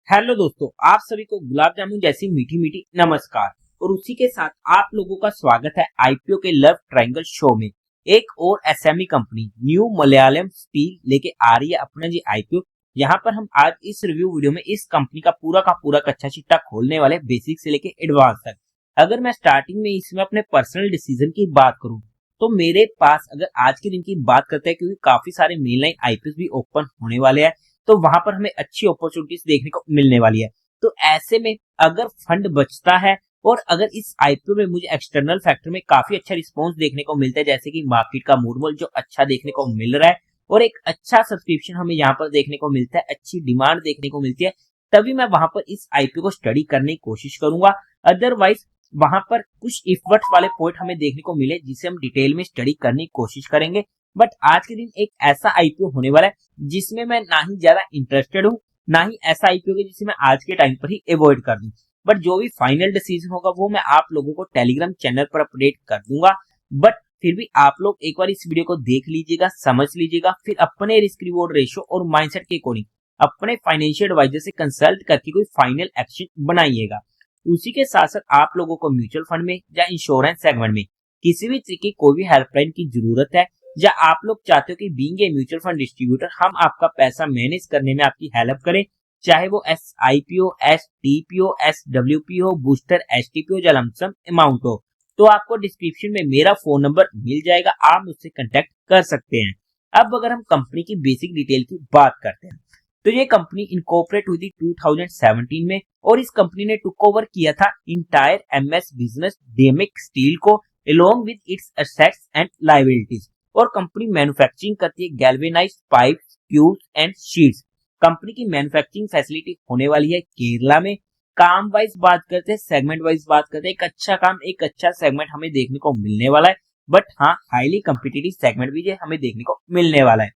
Hello दोस्तों, आप सभी को गुलाब जामुन जैसी मीठी मीठी नमस्कार। और उसी के साथ आप लोगों का स्वागत है आईपीओ के लव ट्रायंगल शो में। एक और SME company new Malayalam steel लेके आ रही है अपना जी आईपीओ। यहाँ पर हम आज इस रिव्यू वीडियो में इस कंपनी का पूरा कच्चा चिट्टा खोलने वाले, बेसिक से लेके एडवांस तक। अगर मैं स्टार्टिंग में इसमें अपने पर्सनल डिसीजन की बात करूं तो मेरे पास, अगर आज के दिन की बात करते हैं, क्योंकि काफी सारे मेन लाइन आईपीओ भी ओपन होने वाले हैं, तो वहां पर हमें अच्छी अपॉर्चुनिटीज देखने को मिलने वाली है। तो ऐसे में अगर फंड बचता है और अगर इस आईपीओ में मुझे एक्सटर्नल फैक्टर में काफी अच्छा रिस्पांस देखने को मिलता है, जैसे कि मार्केट का मूड जो अच्छा देखने को मिल रहा है और एक अच्छा सब्सक्रिप्शन हमें यहाँ पर देखने को मिलता है, अच्छी डिमांड देखने को मिलती है, तभी मैं वहां पर इस आईपीओ को स्टडी करने की कोशिश करूंगा। अदरवाइज वहां पर कुछ इफवर्ट्स वाले पॉइंट हमें देखने को मिले जिसे हम डिटेल में स्टडी करने की कोशिश करेंगे। बट आज के दिन एक ऐसा आईपीओ होने वाला है जिसमें मैं ना ही ज्यादा इंटरेस्टेड हूँ, ना ही ऐसा आईपीओ है जिसे मैं आज के टाइम पर ही अवॉइड कर दूं। बट जो भी फाइनल डिसीजन होगा वो मैं आप लोगों को टेलीग्राम चैनल पर अपडेट कर दूंगा। बट फिर भी आप लोग एक बार इस वीडियो को देख लीजिएगा, समझ लीजिएगा, फिर अपने रिस्क रिवॉर्ड रेशियो और माइंडसेट के अकॉर्डिंग अपने फाइनेंशियल एडवाइजर से कंसल्ट करके कोई फाइनल एक्शन बनाइएगा। उसी के साथ साथ आप लोगों को म्यूचुअल फंड में या इंश्योरेंस सेगमेंट में किसी भी तरीके की कोई भी हेल्पलाइन की जरूरत है, या आप लोग चाहते हो कि being a mutual fund distributor हम आपका पैसा मैनेज करने में आपकी हेल्प करें, चाहे वो एसआईपीओ, एसटीपीओ, एसडब्ल्यूपीओ, बूस्टर, एसटीपीओ या लमसम अमाउंट हो, तो आपको डिस्क्रिप्शन में मेरा फोन नंबर मिल जाएगा, आप मुझसे कांटेक्ट कर सकते हैं। अब अगर हम कंपनी की बेसिक डिटेल की बात करते हैं तो ये कंपनी इनकॉर्पोरेट हुई थी 2017 में और इस कंपनी ने टुक ओवर किया था इंटायर एमएस बिजनेस डीएमएक स्टील को along with its assets and liabilities. और कंपनी मैन्युफैक्चरिंग करती है galvanised pipes, tubes and sheets. Company की मैन्युफैक्चरिंग फैसिलिटी होने वाली है केरला में। काम वाइज बात करते हैं, सेगमेंट वाइज बात करते हैं, एक अच्छा काम, एक अच्छा सेगमेंट हमें देखने को मिलने वाला है। बट हाँ, हाईली कॉम्पिटिटिव सेगमेंट भी हमें देखने को मिलने वाला है।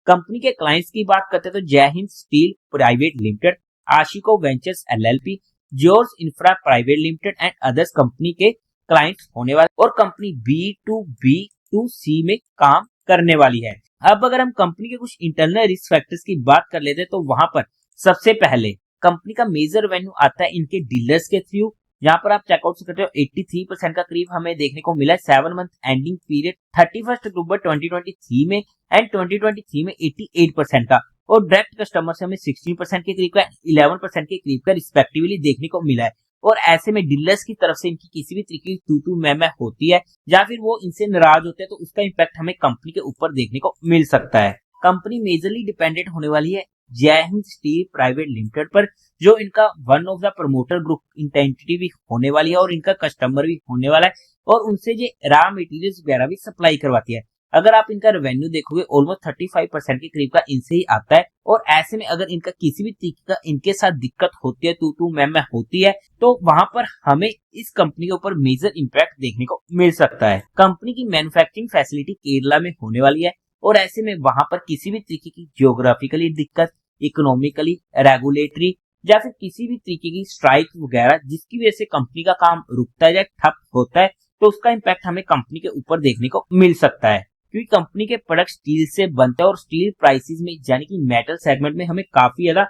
कंपनी के क्लाइंट्स की बात करते हैं तो Jai Hind steel private limited, आशिको ventures LLP, George infra private limited and others company के क्लाइंट्स होने वाले। और कंपनी B2B2C में काम करने वाली है। अब अगर हम कंपनी के कुछ इंटरनल रिस्क फैक्टर्स की बात कर लेते हैं तो वहां पर सबसे पहले कंपनी का मेजर रेवेन्यू आता है इनके डीलर्स के थ्रू। यहाँ पर आप चेकआउट करते हो 83% का करीब हमें देखने को मिला है 7 मंथ एंडिंग पीरियड 31 अक्टूबर 2023 में, एंड 2023 में 88% का। और डायरेक्ट कस्टमर से हमें 16% के करीब का, 11% के करीब का रिस्पेक्टिवली देखने को मिला है। और ऐसे में डीलर्स की तरफ से इनकी किसी भी तरीके की तू मैं होती है या फिर वो इनसे नाराज होते हैं तो उसका इंपैक्ट हमें कंपनी के ऊपर देखने को मिल सकता है। कंपनी मेजरली डिपेंडेंट होने वाली है जय हिंद स्टील प्राइवेट लिमिटेड पर, जो इनका one of the promoter group entity भी होने वाली है और इनका कस्टमर भी होने वाला है, और उनसे ये रॉ मटेरियल्स वगैरह भी सप्लाई करवाती है। अगर आप इनका रेवेन्यू देखोगे ऑलमोस्ट 35% के करीब का इनसे ही आता है। और ऐसे में अगर इनका किसी भी तरीके का इनके साथ दिक्कत होती है, तू मैं होती है, तो वहां पर हमें इस कंपनी के ऊपर मेजर इंपैक्ट देखने को मिल सकता है। कंपनी की मैन्युफैक्चरिंग फैसिलिटी केरला में होने वाली है और ऐसे में वहां पर किसी भी तरीके की जियोग्राफिकली दिक्कत, इकोनॉमिकली, रेगुलेटरी या फिर किसी भी तरीके की स्ट्राइक वगैरह जिसकी वजह से कंपनी का काम रुकता है या ठप होता है, तो उसका इंपैक्ट हमें कंपनी के ऊपर देखने को मिल सकता है। क्योंकि कंपनी के प्रोडक्ट स्टील से बनते हैं और स्टील प्राइसेस में, यानी कि मेटल सेगमेंट में हमें काफी ज्यादा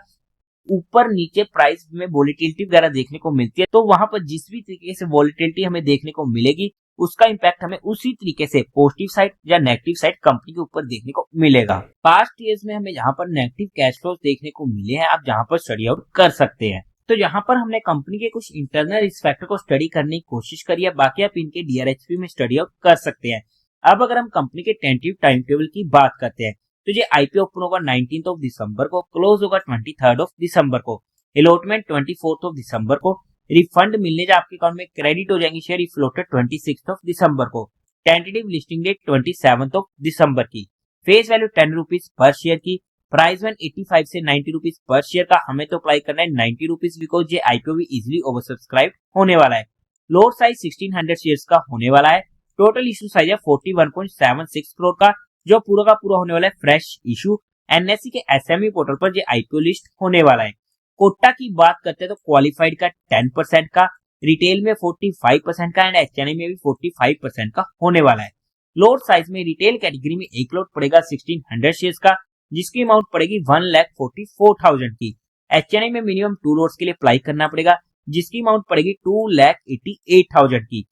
ऊपर नीचे प्राइस में वोलेटिलिटी वगैरह देखने को मिलती है। तो वहां पर जिस भी तरीके से वोलेटिलिटी हमें देखने को मिलेगी उसका इंपैक्ट हमें उसी तरीके से पॉजिटिव साइड या नेगेटिव साइड कंपनी के ऊपर देखने को मिलेगा। पास्ट ईयर्स में हमें यहाँ पर नेगेटिव कैश फ्लोज देखने को मिले हैं, आप जहाँ पर स्टडी आउट कर सकते हैं। तो यहाँ पर हमने कंपनी के कुछ इंटरनल रिस्क फैक्टर को स्टडी करने की कोशिश करी है, बाकी आप इनके डीआरएचपी में स्टडी आउट कर सकते हैं। अब अगर हम कंपनी के टेंटेटिव टाइम टेबल की बात करते हैं तो ये आईपीओ ओपन होगा 19 दिसंबर को, क्लोज होगा 23 दिसंबर को, अलॉटमेंट 24 दिसंबर को, रिफंड मिलने जा आपके अकाउंट में क्रेडिट हो जाएंगे शेयर फ्लोटेड 26 दिसंबर को, टेंटेटिव लिस्टिंग डेट 27 दिसंबर की, face value 10 rupees per share की, प्राइस 185 से 90 रुपीज पर शेयर का हमें तो अप्लाई करना है 90 रुपीज, बिकॉज ये आईपीओ भी इजिली ओवर सब्सक्राइब होने वाला है। लोड साइज 1600 शेयर्स का होने वाला है। टोटल इशू साइज है 41.76 करोड़ का, जो पूरा का पूरा होने वाला है फ्रेश इशू। एनएससी के एसएमई पोर्टल पर ये आईपीओ लिस्ट होने वाला है। कोटा की बात करते हैं तो क्वालिफाइड का 10% का, रिटेल में 45% का एंड एचएनआई में भी 45% का होने वाला है। लोड साइज में रिटेल कैटेगरी में एक लोड पड़ेगा 1600 शेयर्स का, जिसकी अमाउंट पड़ेगी 1,44,000 की। HNI में मिनिमम 2 लोट्स के लिए अप्लाई करना पड़ेगा, जिसकी अमाउंट पड़ेगी 2,88,000 की।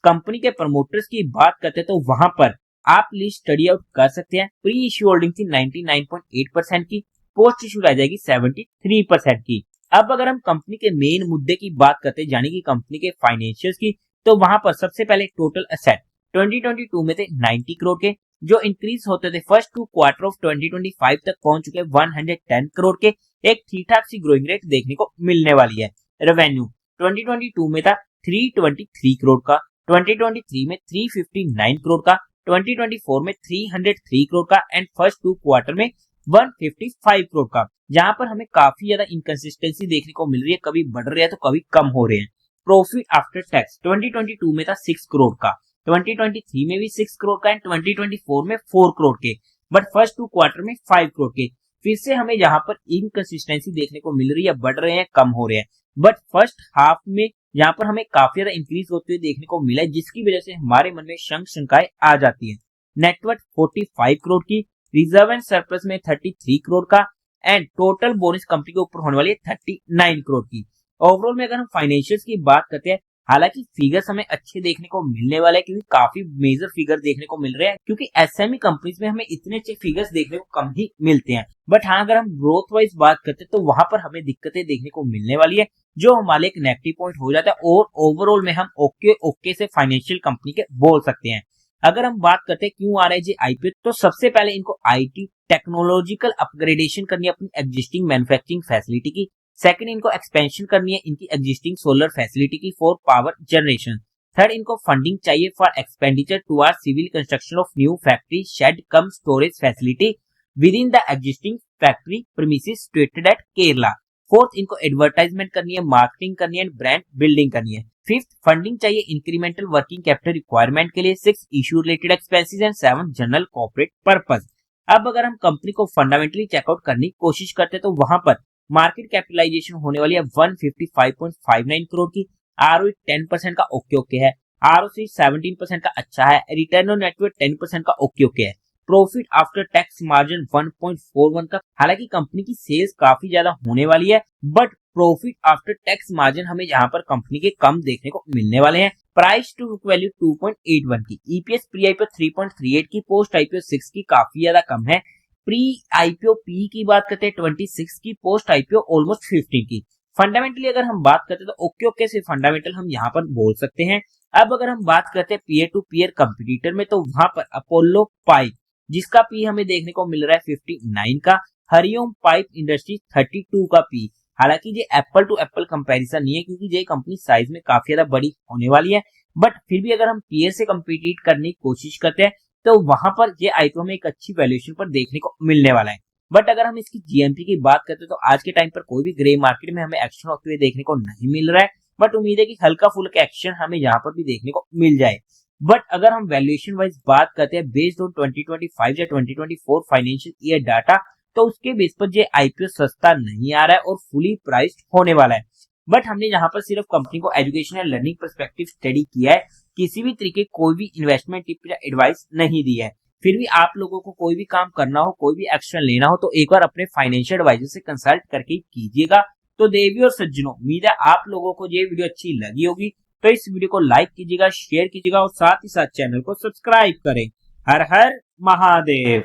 कंपनी के प्रमोटर्स की बात करते हैं तो वहां पर आप लिस्ट स्टडी आउट कर सकते हैं। प्री इश्यू होल्डिंग थी 99.8% की, पोस्ट इश्यू रह जाएगी 73% की। अब अगर हम कंपनी के मेन मुद्दे की बात करते हैं, यानी कि कंपनी के फाइनेंशियल्स की, तो वहां पर सबसे पहले टोटल एसेट 2022 में थे 90 करोड़ के, जो इंक्रीज होते थे फर्स्ट 2 क्वार्टर ऑफ 2025 तक पहुंच चुके 110 करोड़ के। एक ठीक ठाक सी ग्रोइंग रेट देखने को मिलने वाली है। रेवेन्यू 2022 में था 323 करोड़ का, 2023 में 359 करोड़ का, 2024 में 303 करोड़ का एंड फर्स्ट 2 क्वार्टर में 155 करोड़ का। जहां पर हमें काफी ज्यादा इनकंसिस्टेंसी देखने को मिल रही है, कभी बढ़ रहे हैं तो कभी कम हो रहे हैं। प्रॉफिट आफ्टर टैक्स 2022 में था 6 करोड़ का, 2023 में भी 6 करोड़ का एंड 2024 में 4 करोड़ के, बट फर्स्ट 2 क्वार्टर में 5 करोड़ के। फिर से हमें यहाँ पर इनकंसिस्टेंसी देखने को मिल रही है, बढ़ रहे हैं कम हो रहे हैं, बट फर्स्ट हाफ में यहाँ पर हमें काफी ज्यादा इंक्रीज होते हुए देखने को मिला है, जिसकी वजह से हमारे मन में शंकाएं आ जाती है। नेटवर्थ 45 करोड़ की, रिजर्व एंड सरप्लस में 33 करोड़ का एंड टोटल बोनस कंपनी के ऊपर होने वाली है 39 करोड़ की। ओवरऑल में अगर हम फाइनेंशियल्स की बात करते हैं, हालांकि फिगर्स हमें अच्छे देखने को मिलने वाले हैं, क्योंकि काफी मेजर फिगर देखने को मिल रहे हैं, क्योंकि एसएमई कंपनीज में हमें इतने अच्छे फिगर्स देखने को कम ही मिलते हैं। बट हाँ, अगर हम ग्रोथ वाइज बात करते हैं तो वहां पर हमें दिक्कतें देखने को मिलने वाली है, जो हमारे एक नेगेटिव पॉइंट हो जाता है, और ओवरऑल में हम ओके से फाइनेंशियल कंपनी के बोल सकते हैं। अगर हम बात करते हैं क्यों आ रहा है जी आईपीओ, तो सबसे पहले इनको आईटी टेक्नोलॉजिकल अपग्रेडेशन करनी है अपनी एग्जिस्टिंग मैन्युफैक्चरिंग फैसिलिटी की। सेकंड, इनको एक्सपेंशन करनी है इनकी एग्जिस्टिंग सोलर फैसिलिटी की फॉर पावर जनरेशन। थर्ड, इनको फंडिंग चाहिए for expenditure towards civil construction of new factory shed cum storage facility within the existing factory premises situated at Kerala. Fourth, इनको advertisement करनी है, marketing करनी है, brand building करनी है। फिफ्थ, फंडिंग चाहिए इंक्रीमेंटल वर्किंग कैपिटल रिक्वायरमेंट के लिए। Six, issue related expenses and seven, general corporate purpose. अब अगर हम कंपनी को फंडामेंटली चेकआउट करने की कोशिश करते हैं तो वहां पर मार्केट कैपिटलाइजेशन होने वाली है 155.59 करोड़ की, आरओई 10% का ओके है, आरओसी 17% का अच्छा है, रिटर्न ऑन नेटवर्थ 10% का ओके है। प्रॉफिट आफ्टर टैक्स मार्जिन 1.41 का। हालांकि कंपनी की सेल्स काफी ज्यादा होने वाली है, but profit after tax margin हमें यहाँ पर कंपनी के कम देखने को मिलने वाले हैं। प्राइस टू बुक वैल्यू 2.81 की, ईपीएस प्री आईपीओ 3.38 की, पोस्ट आईपीओ 6 की, काफी ज्यादा कम है। प्री आईपीओ पी की बात करते हैं 26 की, पोस्ट आईपीओ ऑलमोस्ट 15 की। फंडामेंटली अगर हम बात करते हैं तो ओके से फंडामेंटल हम यहाँ पर बोल सकते हैं। अब अगर हम बात करते हैं पीयर टू पीयर कंपटीटर में, तो वहां पर अपोलो पाइप, जिसका पी हमें देखने को मिल रहा है 59 का, हरिओम पाइप इंडस्ट्री 32 का पी। हालांकि ये एप्पल टू एप्पल कंपैरिजन नहीं है, क्योंकि ये कंपनी साइज में काफी ज्यादा बड़ी होने वाली है, बट फिर भी अगर हम पीयर से कम्पीट करने की कोशिश करते हैं तो वहां पर ये आईपीओ में एक अच्छी वैल्यूएशन पर देखने को मिलने वाला है। बट अगर हम इसकी जीएमपी की बात करते हैं तो आज के टाइम पर कोई भी ग्रे मार्केट में हमें एक्शन होते हुए देखने को नहीं मिल रहा है, बट उम्मीद है कि हल्का फुल्का एक्शन हमें यहाँ पर भी देखने को मिल जाए। बट अगर हम वैल्यूएशन वाइज बात करते हैं बेस्ड ऑन 2025 या 2024 फाइनेंशियल ईयर डाटा, तो उसके बेस पर ये आईपीओ सस्ता नहीं आ रहा है और फुली प्राइस्ड होने वाला है। बट हमने यहाँ पर सिर्फ कंपनी को education and learning perspective study किया है, किसी भी तरीके कोई भी इन्वेस्टमेंट टिप या एडवाइस नहीं दी है। फिर भी आप लोगों को कोई भी काम करना हो, कोई भी एक्शन लेना हो, तो एक बार अपने फाइनेंशियल एडवाइजर से कंसल्ट करके कीजिएगा। तो देवी और सज्जनों, उम्मीद है आप लोगों को ये वीडियो अच्छी लगी होगी, तो इस वीडियो को लाइक कीजिएगा, शेयर कीजिएगा और साथ ही साथ चैनल को सब्सक्राइब करें। हर हर महादेव।